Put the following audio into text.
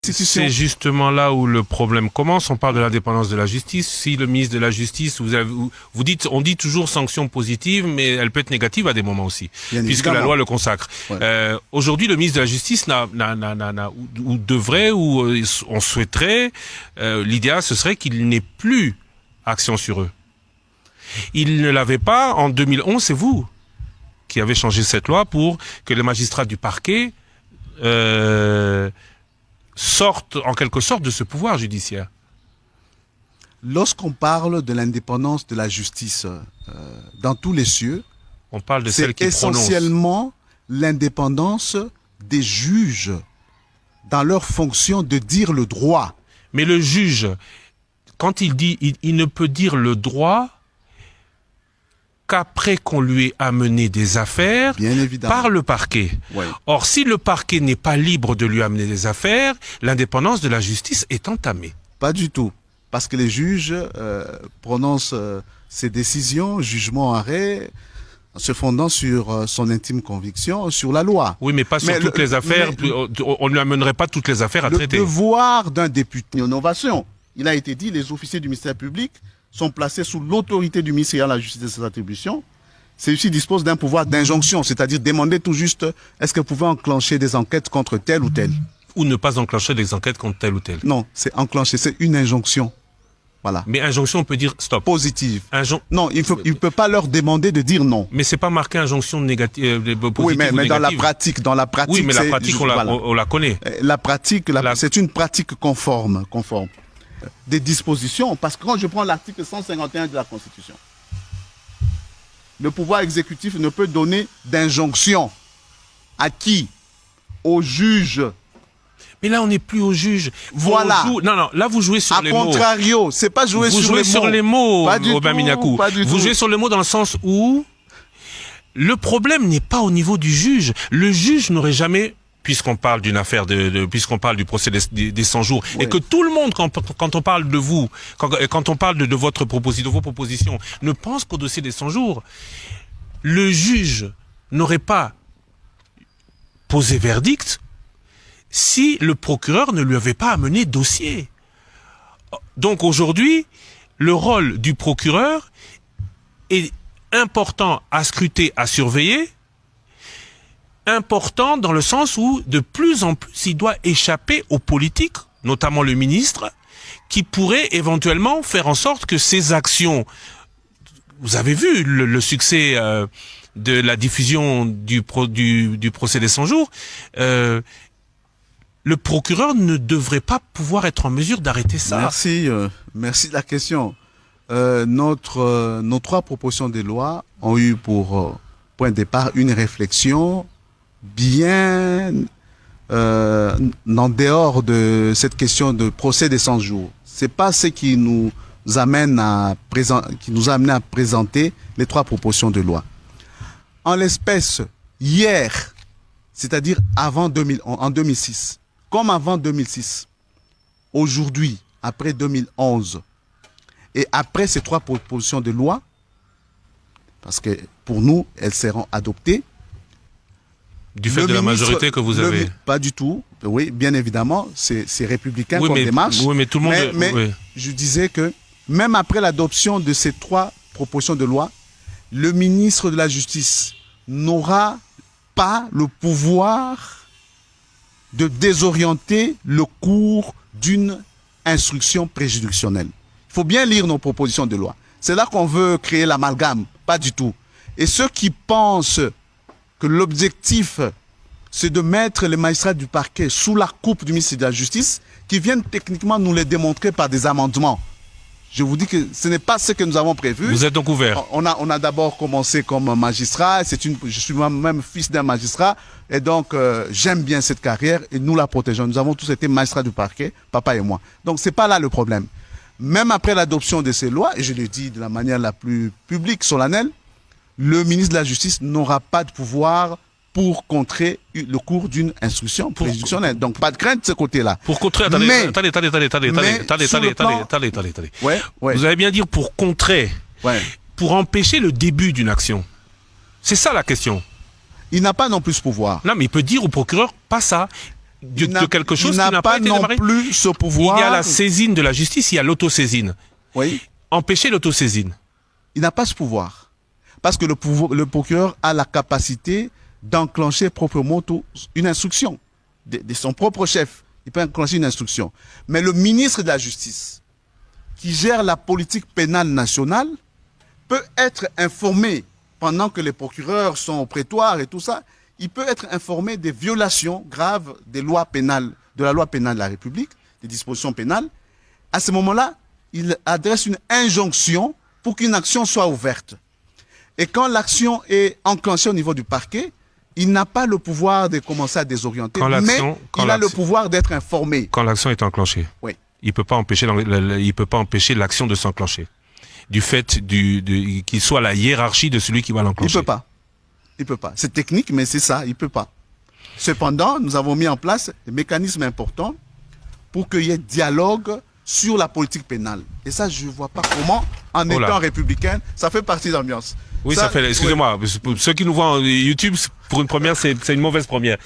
C'est justement là où le problème commence. On parle de l'indépendance de la justice. Si le ministre de la Justice, vous dites, on dit toujours sanction positive, mais elle peut être négative à des moments aussi, puisque la loi le consacre. Ouais. Aujourd'hui, le ministre de la Justice ou devrait, ou on souhaiterait, l'idéal ce serait qu'il n'ait plus action sur eux. Il ne l'avait pas en 2011, c'est vous qui avez changé cette loi pour que les magistrats du parquet sortent en quelque sorte de ce pouvoir judiciaire. Lorsqu'on parle de l'indépendance de la justice dans tous les cieux, on parle de celle qui prononce. C'est essentiellement l'indépendance des juges dans leur fonction de dire le droit. Mais le juge, quand il dit, il ne peut dire le droit qu'après qu'on lui ait amené des affaires par le parquet. Ouais. Or, si le parquet n'est pas libre de lui amener des affaires, l'indépendance de la justice est entamée. Pas du tout. Parce que les juges prononcent ces décisions, jugements, arrêts, en se fondant sur son intime conviction, sur la loi. Oui, mais pas sur toutes les affaires. On ne lui amènerait pas toutes les affaires à traiter. Le devoir d'un député, innovation. Il a été dit, les officiers du ministère public sont placés sous l'autorité du ministère de la Justice et de ses attributions. Celui-ci dispose d'un pouvoir d'injonction, c'est-à-dire demander tout juste est-ce que vous pouvez enclencher des enquêtes contre tel ou tel. Ou ne pas enclencher des enquêtes contre tel ou tel. Non, c'est enclencher, c'est une injonction. Voilà. Mais injonction, on peut dire stop. Positive. Non, il ne peut pas leur demander de dire non. Mais c'est pas marqué injonction négative, positive. Oui, mais dans la pratique, oui, mais la pratique, on la connaît. La pratique, c'est une pratique conforme. Des dispositions, parce que quand je prends l'article 151 de la Constitution, le pouvoir exécutif ne peut donner d'injonction à qui? Au juge. Mais là, on n'est plus au juge. Voilà. Non, là, vous jouez sur les mots. A contrario, c'est pas jouer sur les mots. Vous jouez sur les mots, Aubin Minakou. Vous jouez sur les mots dans le sens où le problème n'est pas au niveau du juge. Le juge n'aurait jamais... Puisqu'on parle d'une affaire puisqu'on parle du procès des 100 jours, oui. Et que tout le monde, quand on parle de vous, quand on parle de votre proposition, de vos propositions, ne pense qu'au dossier des 100 jours, le juge n'aurait pas posé verdict si le procureur ne lui avait pas amené dossier. Donc aujourd'hui, le rôle du procureur est important à scruter, à surveiller, important dans le sens où de plus en plus il doit échapper aux politiques, notamment le ministre, qui pourrait éventuellement faire en sorte que ces actions, vous avez vu le succès de la diffusion du procès des 100 jours, le procureur ne devrait pas pouvoir être en mesure d'arrêter ça. Merci de la question. Nos trois propositions de loi ont eu pour point de départ une réflexion bien en dehors de cette question de procès des 100 jours. C'est pas ce qui nous amène à présenter les trois propositions de loi. En l'espèce, hier, c'est-à-dire en 2006, comme avant 2006, aujourd'hui, après 2011, et après ces trois propositions de loi, parce que pour nous, elles seront adoptées, du fait de la majorité que vous avez. Pas du tout. Oui, bien évidemment, c'est républicain comme démarche. Oui, mais tout le monde... Mais je disais que même après l'adoption de ces trois propositions de loi, le ministre de la Justice n'aura pas le pouvoir de désorienter le cours d'une instruction préjudicielle. Il faut bien lire nos propositions de loi. C'est là qu'on veut créer l'amalgame. Pas du tout. Et ceux qui pensent que l'objectif, c'est de mettre les magistrats du parquet sous la coupe du ministre de la Justice, qui viennent techniquement nous les démontrer par des amendements. Je vous dis que ce n'est pas ce que nous avons prévu. Vous êtes donc ouvert. On a d'abord commencé comme magistrat. Je suis moi-même fils d'un magistrat. Et donc, j'aime bien cette carrière et nous la protégeons. Nous avons tous été magistrats du parquet, papa et moi. Donc, c'est pas là le problème. Même après l'adoption de ces lois, et je le dis de la manière la plus publique, solennelle, le ministre de la Justice n'aura pas de pouvoir pour contrer le cours d'une instruction préjudicielle. Donc, pas de crainte de ce côté-là. Pour contrer, attendez. Vous allez bien dire pour contrer, pour empêcher le début d'une action. C'est ça la question. Il n'a pas non plus ce pouvoir. Non, mais il peut dire au procureur, pas ça. de quelque chose qui n'a pas été non démarré. plus ce pouvoir. Il y a la saisine de la justice, il y a l'autosaisine. Oui. Empêcher l'autosaisine. Il n'a pas ce pouvoir. Parce que le procureur a la capacité d'enclencher proprement une instruction de son propre chef. Il peut enclencher une instruction. Mais le ministre de la Justice, qui gère la politique pénale nationale, peut être informé, pendant que les procureurs sont au prétoire et tout ça, il peut être informé des violations graves des lois pénales, de la loi pénale de la République, des dispositions pénales. À ce moment-là, il adresse une injonction pour qu'une action soit ouverte. Et quand l'action est enclenchée au niveau du parquet, il n'a pas le pouvoir de commencer à désorienter, mais il a le pouvoir d'être informé. Quand l'action est enclenchée, oui. Il ne peut pas empêcher l'action de s'enclencher. Du fait qu'il soit la hiérarchie de celui qui va l'enclencher. Il ne peut pas. Il peut pas. C'est technique, mais c'est ça, il ne peut pas. Cependant, nous avons mis en place des mécanismes importants pour qu'il y ait dialogue sur la politique pénale. Et ça, je ne vois pas comment, en étant républicain, ça fait partie de l'ambiance. Oui, ça fait, excusez-moi, pour ceux qui nous voient en YouTube, pour une première, c'est une mauvaise première.